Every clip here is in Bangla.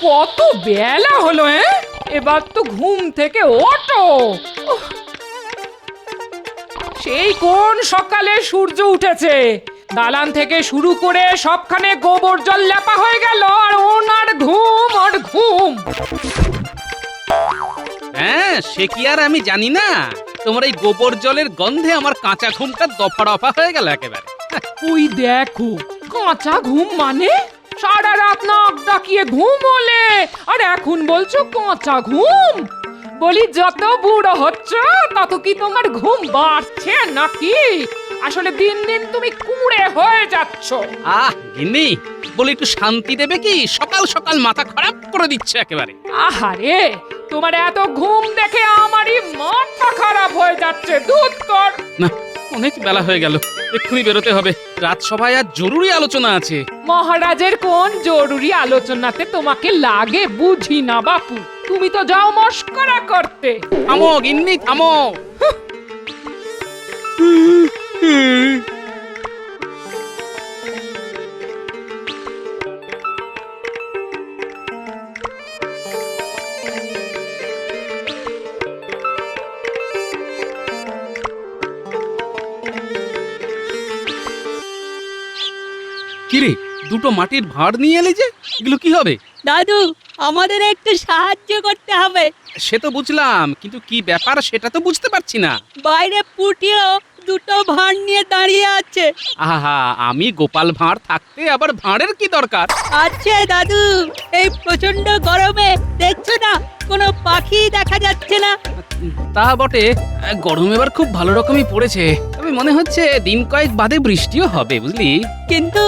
কত বেলা হলো, এবার তো ঘুম থেকে ওঠো। উফ, সেই কোন সকালে সূর্য উঠেছে, দালান থেকে শুরু করে সবখানে গোবর জল লেপা হয়ে গেল, আর ওনার ঘুম আর ঘুম। হ্যাঁ, সে কি আর আমি জানি না? তোমার এই গোবর জলের গন্ধে আমার কাঁচা ঘুমটা দফা রফা হয়ে গেল একেবারে। ওই দেখো, কাঁচা ঘুম মানে সারা রাত নাক ডাকিয়ে ঘুম হলে, আর এখন বলছো কাঁচা ঘুম। বলি যত বুড়ো হচ্ছ তত কি তোমার ঘুম বাড়ছে নাকি? আসলে দিন দিন তুমি কুঁড়ে হয়ে যাচ্ছ। গিন্নি, বলি একটু শান্তি দেবে কি? সকাল সকাল মাথা খারাপ করে দিচ্ছে একেবারে। আহারে, তোমার এত ঘুম দেখে আমারই মাথা খারাপ হয়ে যাচ্ছে। দুধ তোর। না, অনেক বেলা হয়ে গেল, এক্ষুনি বেরোতে হবে। রাজসভায় আর জরুরি আলোচনা আছে। মহারাজের কোন জরুরি আলোচনাতে তোমাকে লাগে বুঝি না বাপু। তুমি তো যাও মস্করা করতে। থামো গিন্নি, থামো। কিরে, দুটো মাটির ভাঁড় নিয়ে এলি যে, এগুলো কি হবে? দাদু, আমাদের একটু সাহায্য করতে হবে। সে তো বুঝলাম, কিন্তু কি ব্যাপার সেটা তো বুঝতে পারছি না। বাইরে পুটিও দুটো ভাঁড় নিয়ে দাঁড়িয়ে আছে। আহা, আমি গোপাল ভাঁড় থাকতে আবার ভাঁড়ের কি দরকার? আছে দাদু, এই প্রচন্ড গরমে দেখছো না কোনো পাখি দেখা যাচ্ছে না। তা বটে, গরম এবার খুব ভালো রকমই পড়েছে। তবে মনে হচ্ছে দিন কয়েক বাদে বৃষ্টিও হবে, বুঝলি? কিন্তু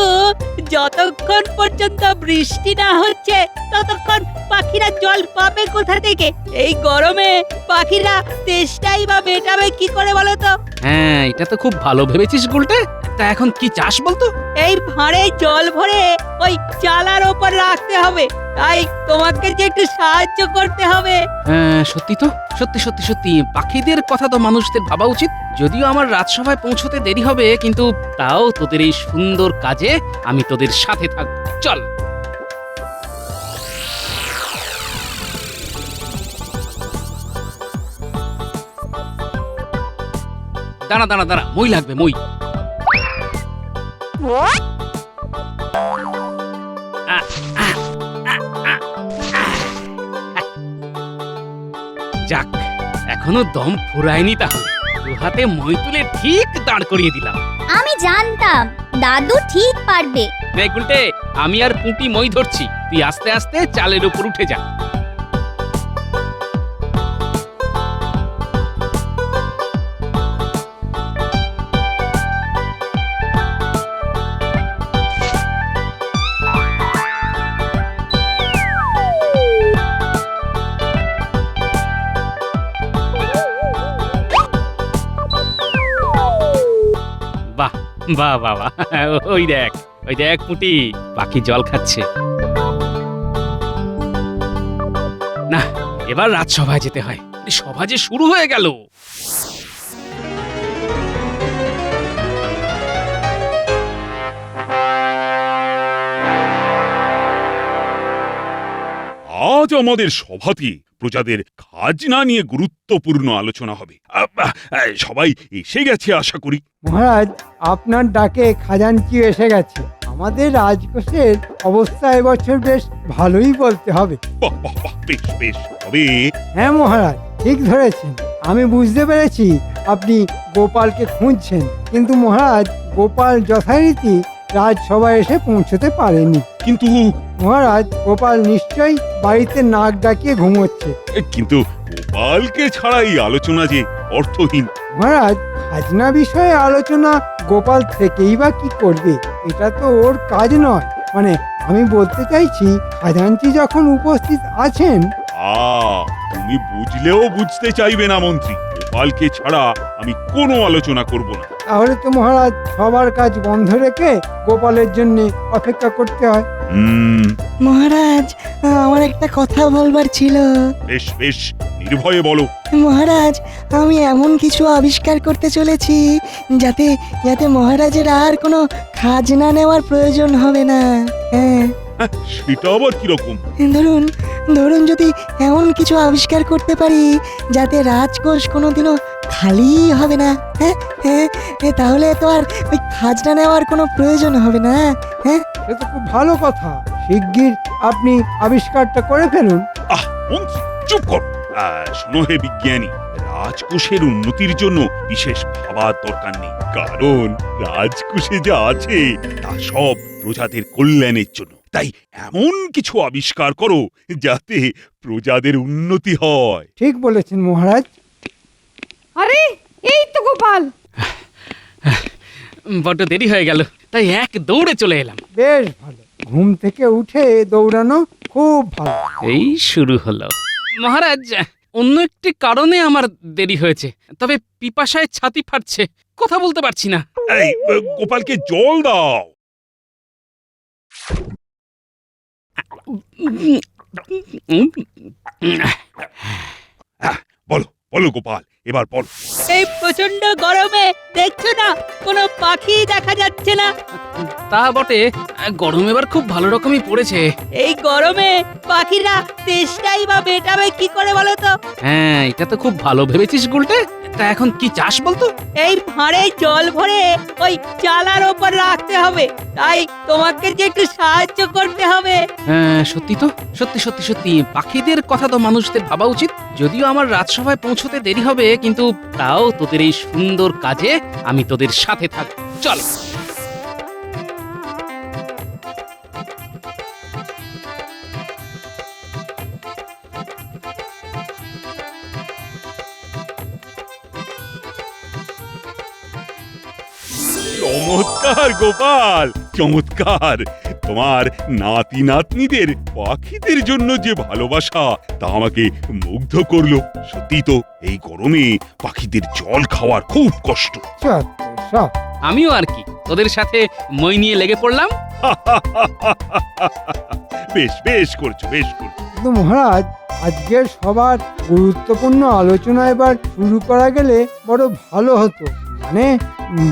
যতক্ষণ পর্যন্ত বৃষ্টি না হচ্ছে ততক্ষণ পাখিরা জল পাবে কোথা থেকে? এই গরমে পাখিরা তেষ্টাই বা মেটাবে কি করে বলো তো? হ্যাঁ, এটা তো খুব ভালো ভেবেছিস গুলটে। তা এখন কি চাস বলতো? এই ভাঁড়ে জল ভরে ওই চালার ওপর রাখতে হবে। তাই তোমাকে যে একটু সাহায্য করতে হবে। হ্যাঁ, সত্যি তো, সত্যি সত্যি সত্যি পাখিদের কথা তো মানুষদের ভাবা উচিত। যদিও আমার রাজসভায় পৌঁছতে দেরি হবে, কিন্তু তাও তোদের এই সুন্দর কাজে আমি তোদের সাথে থাকবো। চল। দাঁড়া দাঁড়া দাঁড়া, মই লাগবে, মই। যাক, এখনো দম ফুরায়নি, তাহলে দু হাতে মই তুলে ঠিক দাঁড় করিয়ে দিলাম। আমি জানতাম দাদু ঠিক পারবে। নে গুলটে, আমি আর পুঁটি মই ধরছি, তুই আস্তে আস্তে চালের উপর উঠে যা। বাহ বাহ বাহ বাহ, ওই দেখ, ওই দেখ পুঁটি, পাখি জল খাচ্ছে। না, এবার রাজসভায় যেতে হয়। সভা যে শুরু হয়ে গেল। আজ আমাদের সভাতে প্রজাদের খাজনা নিয়ে গুরুত্বপূর্ণ আলোচনা হবে। সবাই এসে গেছে আশা করি। মহারাজ, আপনার ডাকে খাজানচি এসে গেছে। আমাদের রাজকোষের অবস্থা এবছর বেশ ভালোই বলতে হবে। বাহ বাহ বাহ, বেশ বেশ। তবে হ্যাঁ মহারাজ, ঠিক ধরেছেন। আমি বুঝতে পেরেছি আপনি গোপালকে খুঁজছেন, কিন্তু মহারাজ, গোপাল যথারীতি রাজসভায় এসে পৌঁছতে পারেনি। কিন্তু মহারাজ, গোপাল নিশ্চয়ই বাড়িতে নাক ডাকিয়ে ঘুমোচ্ছে। কিন্তু গোপালকে ছাড়া এই আলোচনা যে অর্থহীন। মহারাজ, খাজনা বিষয়ে আলোচনা গোপাল থেকেই বা কি করবে? এটা তো ওর কাজ নয়। মানে আমি বলতে চাইছি, খাজানচি যখন উপস্থিত আছেন। তুমি বুঝলেও বুঝতে চাইবে না মন্ত্রী। গোপালকে ছাড়া আমি কোনো আলোচনা করব না। তাহলে তো মহারাজ, সবার কাজ বন্ধ রেখে গোপালের জন্য অপেক্ষা করতে হয়। মহারাজ, আমার একটা কথা বলবার ছিল। বেশ বেশ, নির্ভয়ে বলো। মহারাজ, আমি এমন কিছু আবিষ্কার করতে চলেছি যাতে যাতে মহারাজের আর কোনো খাজনা নেওয়ার প্রয়োজন হবে না। হ্যাঁ, হ্যাঁ, সেটা আবার কিরকম? ধরুন ধরুন যদি এমন কিছু আবিষ্কার করতে পারি যাতে রাজকোষ কোনোদিনও খালি হবে না, হ্যাঁ হ্যাঁ তাহলে তো আর ওই খাজনা নেওয়ার কোনো প্রয়োজন হবে না। হ্যাঁ সে তো খুব ভালো কথা। শিগগির আপনি আবিষ্কারটা করে ফেলুন। মন্ত্রী চুপ কর। শোনো হে বিজ্ঞানী, রাজকোষের উন্নতির জন্য বিশেষ ভাবার দরকার নেই, কারণ রাজকোষে যা আছে তা সব প্রজাদের কল্যাণের জন্য। তাই এমন কিছু আবিষ্কার করো যাতে প্রজাদের উন্নতি হয়। ঠিক বলেছেন মহারাজ। আরে এই তো গোপাল। বড্ড দেরি হয়ে গেল, তাই এক দৌড়ে চলে এলাম। বেশ ভালো, ঘুম থেকে উঠে দৌড়ানো খুব ভালো। এই শুরু হলো। মহারাজ, অন্য একটি কারণে আমার দেরি হয়েছে, তবে পিপাসায় ছাতি ফাটছে, কথা বলতে পারছি না। এই গোপালকে জল দাও। বলো বলো গোপাল, এবার বলো। এই প্রচন্ড গরমে দেখছো না কোনো পাখি দেখা যাচ্ছে না। তা বটে, গরম এবার খুব ভালো রকমই পড়েছে। এই গরমে পাখিরা তেষ্টাই বা মেটাবে কি করে বলো তো? হ্যাঁ, এটা তো খুব ভালো ভেবেছিস গুলটে। তা এখন কি চাস বলতো? এই ভাঁড়ে জল ভরে ওই চালার ওপর রাখতে হবে, তাই তোমাকে যে একটু সাহায্য করতে হবে। হ্যাঁ, সত্যি তো, সত্যি সত্যি সত্যি পাখিদের কথা তো মানুষদের ভাবা উচিত। যদিও আমার রাজসভায় পৌঁছতে দেরি হবে, কিন্তু তাও তোদের এই সুন্দর কাজে আমি তোদের সাথে থাকবো। চল। চমৎকার গোপাল, চমৎকার। তোমার নাতি নাতনিদের পাখিদের জন্য যে ভালোবাসা তা আমাকে মুগ্ধ করলো। সত্যি তো, এই গরমে পাখিদের জল খাওয়ার খুব কষ্ট। সব আমিও আর কি তোদের সাথে মই নিয়ে লেগে পড়লাম। বেশ বেশ করছো, বেশ করছো। কিন্তু মহারাজ, আজকের সবার গুরুত্বপূর্ণ আলোচনা এবার শুরু করা গেলে বড় ভালো হতো। মানে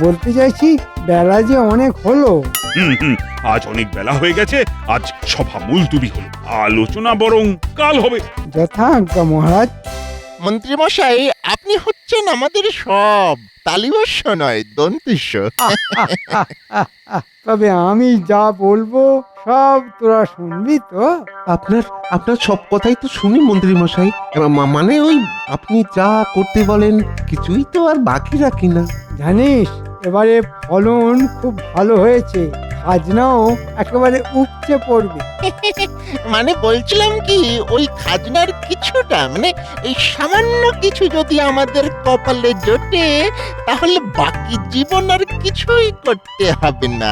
বলতে চাইছি, বেলা যে অনেক হলো। হুম, আজ অনেক বেলা হয়ে গেছে। আজ সভা মুলতুবি হলো, আলোচনা বরং কাল হবে। যথা আজ্ঞা মহারাজ। মন্ত্রীমশাই, আপনি হচ্ছেন আমাদের সব, তালিবস্য নয়, দন্তেশ্ব। তবে আমি যা বলবো সব তোরা শুনবি তো? আপনার আপনার সব কথাই তো শুনি মন্ত্রী মশাই। মানে ওই আপনি যা করতে বলেন কিছুই তো আর বাকি রাখি না। জানিস, এবারে ফলন খুব ভালো হয়েছে, খাজনাও একেবারে উপচে পড়বে। মানে বলছিলাম কি, ওই খাজনার কিছুটা, মানে এই সামান্য কিছু যদি আমাদের কপালে জোটে, তাহলে বাকি জীবন আর কিছুই করতে হবে না।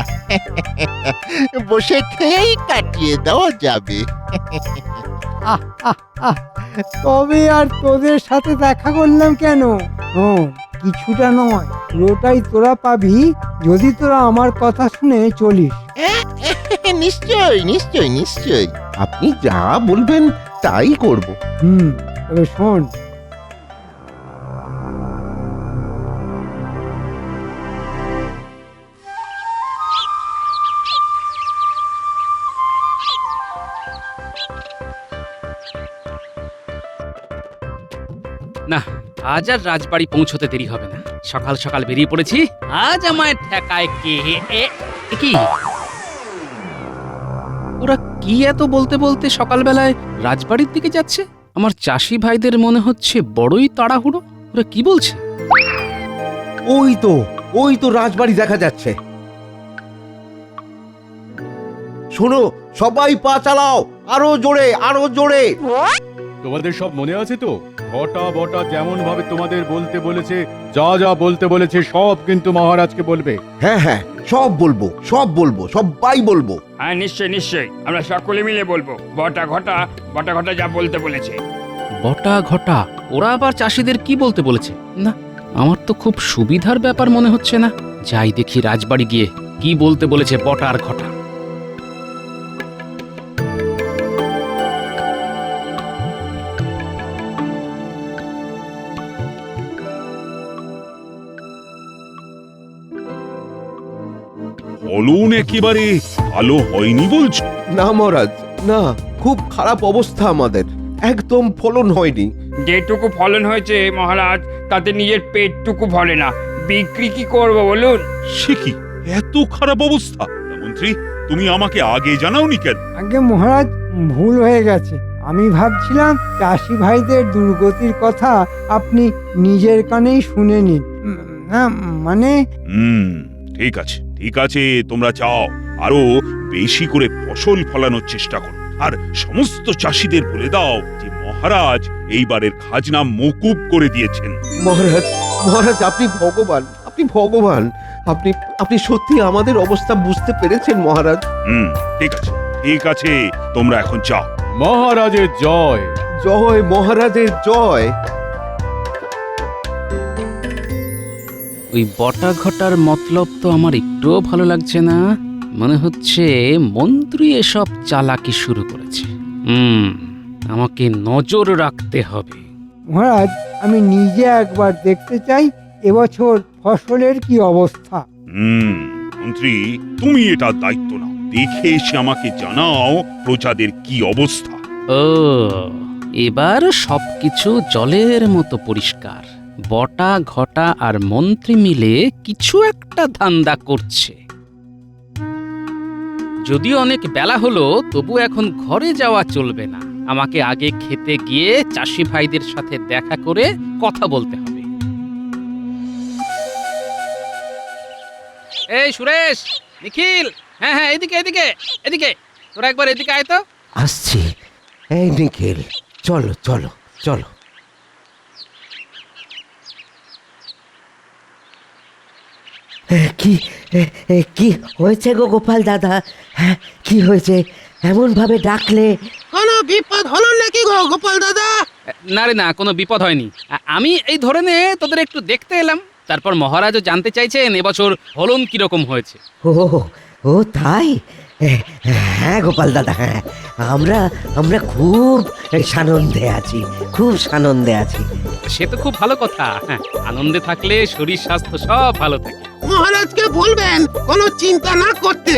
বসে খেয়েই কাটিয়ে দেওয়া যাবে। তবে আর তোদের সাথে দেখা করলাম কেন? শোন, কিছুটা নয়, পুরোটাই তোরা পাবি যদি তোরা আমার কথা শুনে চলিস। নিশ্চয় নিশ্চয় নিশ্চয়। আপনি যা বলবেন তাই করব। তবে শোন, না, আজ আর রাজবাড়ি পৌঁছতে দেরি হবে না। সকাল সকাল বেরিয়ে পড়েছি, আজ আমায় ঠেকায় কে? কি ওরা কি এত বলতে বলতে সকালবেলায় রাজবাড়ির দিকে যাচ্ছে? আমার চাষি ভাইদের মনে হচ্ছে বড়ই তাড়াহুড়ো। ওরা কি বলছে? ওই তো রাজবাড়ি দেখা যাচ্ছে। শোনো, সবাই পা চালাও, আরো জোরে, আরো জোরে। তোমাদের সব মনে আছে তো? ঘটা বটা যেমন ভাবে তোমাদের বলতে বলেছে, যা যা বলতে বলেছে সব কিন্তু মহারাজকে বলবে। হ্যাঁ, সব বলবো, সবাই বলবো। হ্যাঁ, নিশ্চয় নিশ্চয়, আমরা সকলে মিলে বলবো। বটা ঘটা যা বলতে বলেছে। বটা ঘটা, ওরা আবার চাষিদের কি বলতে বলেছে? না, আমার তো খুব সুবিধার ব্যাপার মনে হচ্ছে না। যাই দেখি রাজবাড়ি গিয়ে কি বলতে বলেছে বটা আর ঘটা। ফলন একেবারে ভালো হয়নি বলছো? না মহারাজ, না, খুব খারাপ অবস্থা আমাদের, একদম ফলন হয়নি। যেটুকু ফলন হয়েছে মহারাজ, তাতে নিজের পেটটুকু ভরে না, বিক্রি কি করবো বলুন? সে কি, এত খারাপ অবস্থা? তা মন্ত্রী, তুমি আমাকে আগে জানাওনি কেন? আগে মহারাজ, ভুল হয়ে গেছে। আমি ভাবছিলাম চাষি ভাইদের দুর্গতির কথা আপনি নিজের কানেই শুনে নিন। না মানে, ঠিক আছে, ঠিক আছে, তোমরা চাও আরো বেশি করে ফসল ফলানোর চেষ্টা করো, আর সমস্ত চাষিদের বলে দাও যে মহারাজ এইবারের খাজনা মকুব করে দিয়েছেন। মহারাজ, মহারাজ, আপনি ভগবান, আপনি ভগবান, আপনি আপনি সত্যি আমাদের অবস্থা বুঝতে পেরেছেন মহারাজ। ঠিক আছে, ঠিক আছে, তোমরা এখন যাও। মহারাজের জয়। জয় মহারাজের জয়। ওই বটা ঘটার মতলব তো আমার একটুও ভালো লাগছে না। মনে হচ্ছে মন্ত্রী এসব চালাকি শুরু করেছে। আমাকে নজর রাখতে হবে। মহারাজ, আমি নিজে একবার দেখতে চাই এবছর ফসলের কি অবস্থা। মন্ত্রী, তুমি এটা দায়িত্ব নাও, দেখে এসে আমাকে জানাও প্রজাদের কি অবস্থা। ও, এবার সবকিছু জলের মতো পরিষ্কার। বটা ঘটা আর মন্ত্রী মিলে কিছু একটা ধান্দা করছে। যদিও অনেক বেলা হলো, তবু এখন ঘরে যাওয়া চলবে না। আমাকে আগে খেতে গিয়ে চাষি ভাইদের সাথে দেখা করে কথা বলতে হবে। এই সুরেশ, নিখিল, হ্যাঁ হ্যাঁ, এদিকে এদিকে এদিকে, তোরা একবার এদিকে আয় তো। আসছি। এই নিখিল, চলো চলো চলো। কি কি হয়েছে গো গোপাল দাদা? হ্যাঁ, কি হয়েছে? এমন ভাবে ডাকলে? কোনো বিপদ হলো নাকি গো গোপাল দাদা? না রে না, কোনো বিপদ হয়নি। আমি এই ধরনে তোদের একটু দেখতে এলাম। তারপর মহারাজও জানতে চাইছেন এবছর ফলন কিরকম হয়েছে। ও ও তাই? হ্যাঁ গোপাল দাদা, হ্যাঁ, আমরা আমরা খুব সানন্দে আছি, খুব সানন্দে আছি। সে তো খুব ভালো কথা। হ্যাঁ, আনন্দে থাকলে শরীর স্বাস্থ্য সব ভালো থাকে। মহারাজকে বলবেন কোনো চিন্তা না করতে,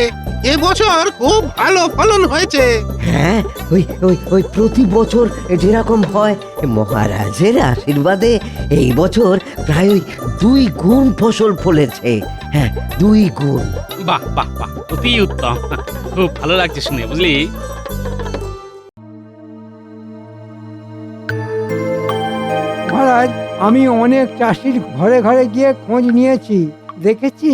এবছর খুব ভালো ফলন হয়েছে। হ্যাঁ, ওই ওই ওই প্রতি বছর যেরকম হয়, মহারাজের আশীর্বাদে এই বছর প্রায় ওই 2 গুণ ফসল ফলেছে। হ্যাঁ, 2 গুণ। বাহ বাহ বাহ, অতি উত্তম, খুব ভালো লাগছে শুনে, বুঝলি। মহারাজ, আমি অনেক চাষির ঘরে ঘরে গিয়ে খোঁজ নিয়েছি, দেখেছি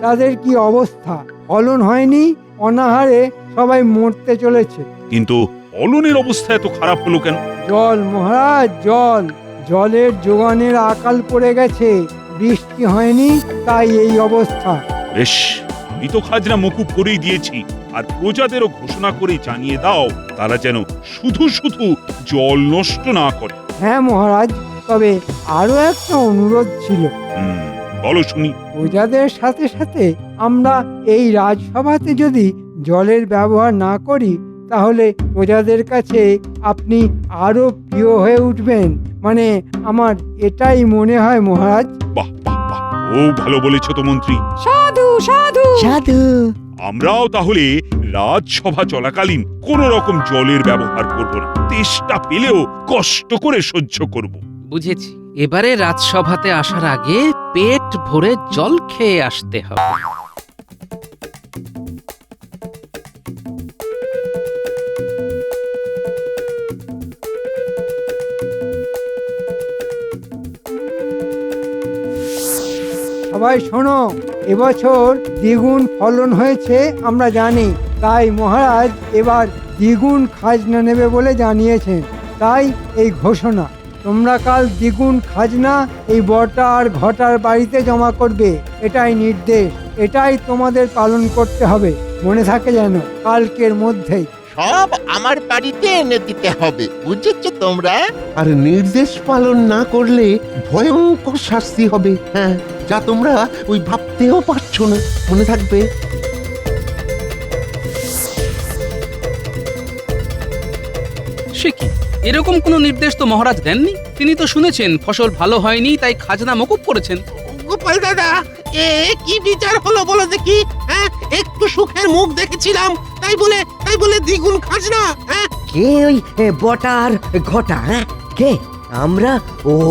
তাদের কি অবস্থা। ফলন হয়নি, অনাহারে সবাই মরতে চলেছে। কিন্তু ফলনের অবস্থা এত খারাপ হলো কেন? জল মহারাজ, জল, জলের যোগানের আকাল পড়ে গেছে। বৃষ্টি হয়নি, তাই এই অবস্থা। বেশ, আমি তো খাজনা মকুব করেই দিয়েছি, আর প্রজাদেরও ঘোষণা করে জানিয়ে দাও তারা যেন শুধু শুধু জল নষ্ট না করে। হ্যাঁ মহারাজ, তবে আরো একটা অনুরোধ ছিল। বলো শুনি। প্রজাদের সাথে সাথে আমরা এই রাজসভাতে যদি জলের ব্যবহার না করি, তাহলে প্রজাদের কাছে আপনি আরো প্রিয় হয়ে উঠবেন। মানে আমার এটাই মনে হয় মহারাজ। বাহ বাহ বাহ, ও ভালো বলেছো তো মন্ত্রী। সাধু সাধু সাধু। আমরাও তাহলে রাজসভা চলাকালীন কোন রকম জলের ব্যবহার করব না, তেষ্টা পেলেও কষ্ট করে সহ্য করব। বুঝেছি, এবারে রাজসভাতে আসার আগে পেট ভরে জল খেয়ে আসতে হবে। সবাই শোনো, এবছর দ্বিগুণ ফলন হয়েছে আমরা জানি, তাই মহারাজ এবার দ্বিগুণ খাজনা নেবে বলে জানিয়েছেন। তাই এই ঘোষণা, তোমরা কাল দ্বিগুণ খাজনা এই বটা আর ঘটার বাড়িতে জমা করবে। এটাই নির্দেশ, এটাই তোমাদের পালন করতে হবে। মনে থাকে যেন, কালকের মধ্যেই। সব আমার বাড়িতে এনে দিতে হবে, বুঝেছো তোমরা? আর নির্দেশ পালন না করলে ভয়ঙ্কর শাস্তি হবে। হ্যাঁ, যা তোমরা ওই ভাবতেও পারছো না। মনে থাকবে। সে কি, এরকম কোনো নির্দেশ তো মহারাজ দেননি। তিনি তো শুনেছেন ফসল ভালো হয়নি, তাই খাজনা মকুব করেছেন। গোপাল দাদা, এ কি বিচার হলো বলো দেখি? হ্যাঁ একটু সুখের মুখ দেখেছিলাম তাই বলে দ্বিগুণ খাজনা, হ্যাঁ? কে ওই বটা আর ঘটা? হ্যাঁ কে? আমরা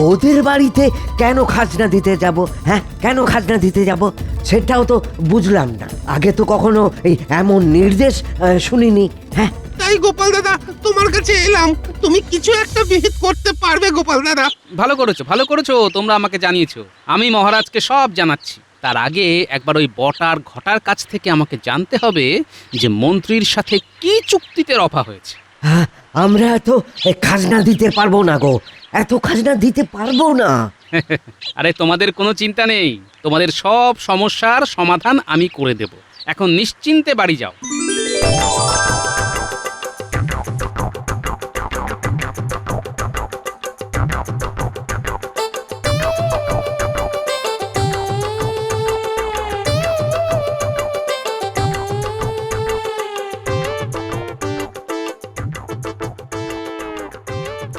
ওদের বাড়িতে কেন খাজনা দিতে যাব? হ্যাঁ কেন খাজনা দিতে যাব সেটাও তো বুঝলাম না। আগে তো কখনো এই এমন নির্দেশ শুনিনি। হ্যাঁ তাই গোপাল দাদা তোমার কাছে এলাম, তুমি কিছু একটা বিহিত করতে পারবে গোপাল দাদা? ভালো করেছো তোমরা আমাকে জানিয়েছো। আমি মহারাজকে সব জানাচ্ছি। তার আগে একবার ওই বটার ঘটার কাছ থেকে আমাকে জানতে হবে যে মন্ত্রীর সাথে কি চুক্তিতে রফা হয়েছে। হ্যাঁ, আমরা তো খাজনা দিতে পারবো না গো, এত খাজনা দিতে পারবো না। আরে তোমাদের কোনো চিন্তা নেই, তোমাদের সব সমস্যার সমাধান আমি করে দেব। এখন নিশ্চিন্তে বাড়ি যাও।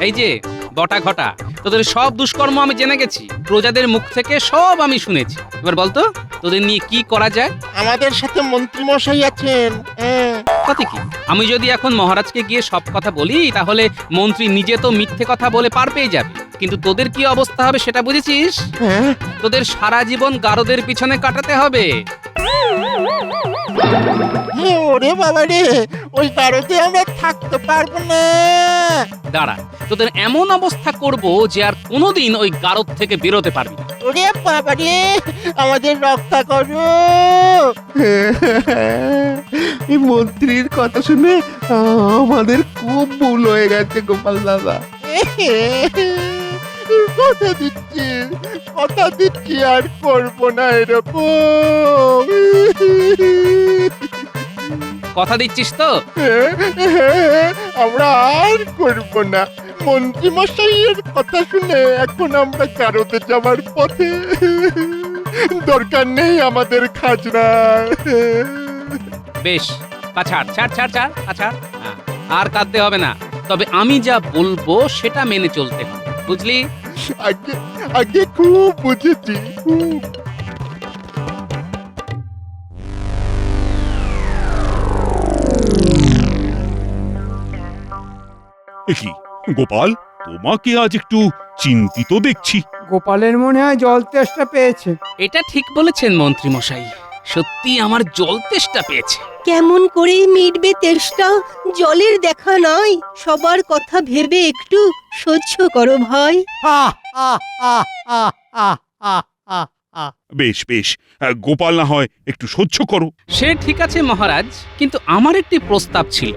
এই যে বটা ঘটা, তোদের সব দুষ্কর্ম আমি জেনে গেছি, প্রজাদের মুখ থেকে সব আমি শুনেছি। এবার বলতো তোদের নিয়ে কি করা যায়? আমাদের সাথে মন্ত্রী মশাই আছেন, হ্যাঁ। তাতে কি? আমি যদি এখন মহারাজকে গিয়ে সব কথা বলি তাহলে মন্ত্রী নিজে তো মিথ্যে কথা বলে পার পেয়ে যাবে, কিন্তু তোদের কি অবস্থা হবে সেটা বুঝেছিস? হ্যাঁ তোদের সারা জীবন গারদের পিছনে কাটাতে হবে। ওরে বাবা রে, ওই গাড়োতে আমরা থাকতে পারবো না। দাঁড়া, তোদের এমন অবস্থা করব যে আর কোনোদিন ওই গারদ থেকে বেরোতে পারবি না। ওরে বাবা রে, আমাদের রক্ষা করো। এই মন্ত্রীর কথা শুনে আমাদের খুব ভুল হয়ে গেছে গোপাল দাদা। কথা দিচ্ছি আর করবো না এরকম। কথা দিচ্ছিস তো? আমরা আর করবো না। মন্ত্রী মশাইয়ের কথা শুনে এখন আমরা কারোতে যাওয়ার পথে, দরকার নেই আমাদের খাজনা। বেশ, ছাড় ছাড় ছাড় ছাড় ছাড়, আর কাঁদতে হবে না। তবে আমি যা বলবো সেটা মেনে চলতে হবে, বুঝলি? আগে খুব বুঝেছি, খুব। কি গোপাল, তোমাকে আজ একটু চিন্তিত দেখছি। গোপালের মনে হয় জল তেষ্টা পেয়েছে। এটা ঠিক বলেছেন মন্ত্রী মশাই, সত্যি আমার জল তেষ্টা পেয়েছে। কেমন করে মিটবে তেষ্টা? জলের দেখা নাই, সবার কথা ভেবে একটু সহ্য করো ভাই। বেশ বেশ, গোপাল না হয় একটু সহ্য করো। সে ঠিক আছে মহারাজ, কিন্তু আমার একটি প্রস্তাব ছিল।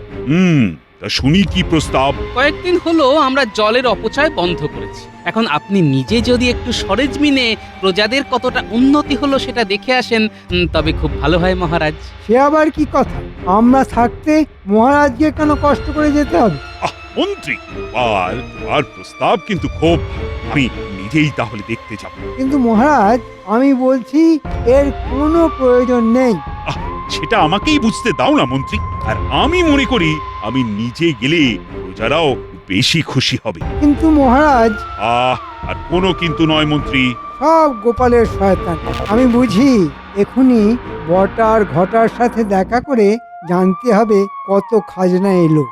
তা শুনি কি প্রস্তাব? কয়েকদিন হলো আমরা জলের অপচয় বন্ধ করেছি। এখন আপনি নিজে যদি একটু সরেজমিনে প্রজাদের কতটা উন্নতি হলো সেটা দেখে আসেন, তবে খুব ভালো হয় মহারাজ। সে আবার কি কথা? আমরা থাকতে মহারাজকে কেন কষ্ট করে যেতে হবে? মন্ত্রী, আর প্রস্তাব কিন্তু খুব ভালো। আমি নিজেই তাহলে দেখতে যাব। কিন্তু মহারাজ, আমি বলছি এর কোনো প্রয়োজন নেই। সেটা আমাকেই বুঝতে দাও না মন্ত্রী। আর আমি মনে করি আমি নিজে গেলে প্রজারাও বেশি খুশি হবে। কিন্তু মহারাজ। আর কোনো কিন্তু নয় মন্ত্রী, সব গোপালের শয়তান। আমি বুঝি এখুনি বটার ঘটার সাথে দেখা করে জানতে হবে কত খাজনা এলো।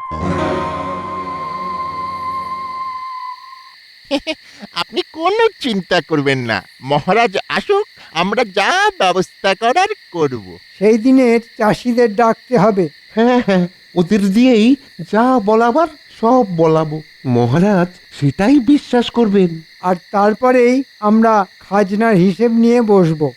আপনি কোনো চিন্তা করবেন না, মহারাজ আসুক, আমরা যা ব্যবস্থা করার করব। সেই দিনের চাষিদের ডাকতে হবে। হ্যাঁ হ্যাঁ, ওদের দিয়েই যা বলাবার সব বলাবো। মহারাজ সেটাই বিশ্বাস করবেন। আর তারপরেই আমরা খাজনার হিসেব নিয়ে বসবো।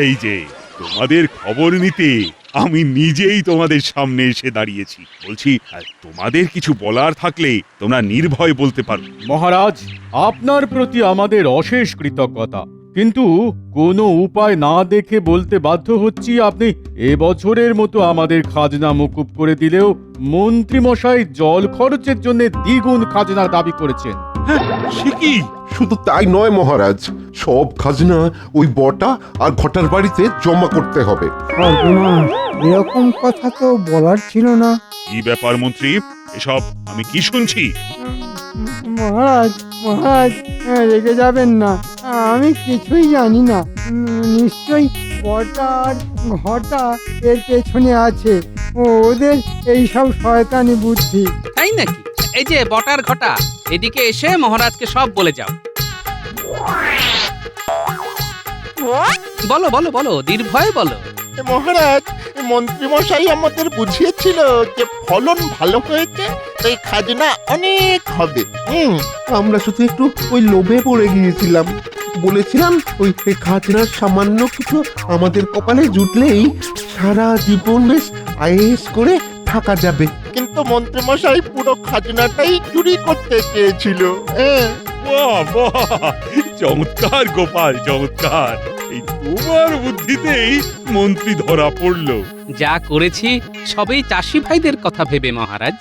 এই যে তোমাদের খবর নিতে আমি নিজেই তোমাদের সামনে এসে দাঁড়িয়েছি। বলছি, তোমাদের কিছু বলার থাকলে তোমরা নির্ভয় বলতে পারো। মহারাজ, আপনার প্রতি আমাদের অশেষ কৃতজ্ঞতা, কিন্তু কোনো উপায় না দেখে বলতে বাধ্য হচ্ছি, আপনি এবছরের মতো আমাদের খাজনা মকুব করে দিলেও মন্ত্রীমশাই জল খরচের জন্য দ্বিগুণ খাজনা দাবি করেছেন। সে কি? শুধু তাই নয় মহারাজ, সব খাজনা ওই বটা আর ঘটার বাড়িতে জমা করতে হবে। সর্বনাশ, এরকম কথা তো বলার ছিল না। কি ব্যাপার মন্ত্রী, এসব আমি কি শুনছি? মহারাজ, মহারাজ, রেগে যাবেন না, আমি কিছুই জানি না। নিশ্চয়ই বটা আর ঘটা এর পেছনে আছে, ওদের এই সব শয়তানি বুদ্ধি। তাই নাকি? এই যে বটার ঘটা, এদিকে এসে মহারাজকে সব বলে যাও। বলো বলো বলো, নির্ভয়ে বলো। মহারাজ, মন্ত্রীমশাই আমাদের বুঝিয়েছিল যে ফলন ভালো হয়েছে, তাই খাজনা অনেক হবে। আমরা শুধু একটু ওই লোভে পড়ে গিয়েছিলাম। বলেছিলাম ওই খাজনার সামান্য কিছু আমাদের কপালে জুটলেই সারা জীবন বেশ আয়েশ করে থাকা যাবে। কিন্তু মন্ত্রীমশাই পুরো খাজনাটাই চুরি করতে চেয়েছিল। বাহ বাহ, চমৎকার গোপাল, চমৎকার। এই তোমার বুদ্ধিতেই মন্ত্রী ধরা পড়লো। যা করেছি সবই চাষি ভাইদের কথা ভেবে মহারাজ।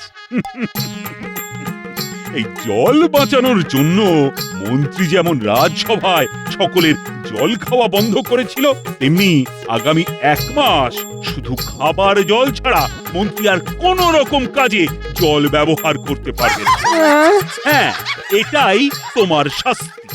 এই জল বাঁচানোর জন্য মন্ত্রী যেমন রাজসভায় সকলের জল খাওয়া বন্ধ করেছিল, তেমনি আগামী 1 মাস শুধু খাবার জল ছাড়া মন্ত্রী আর কোন রকম কাজে জল ব্যবহার করতে পারবে না। হ্যাঁ, এটাই তোমার শাস্তি।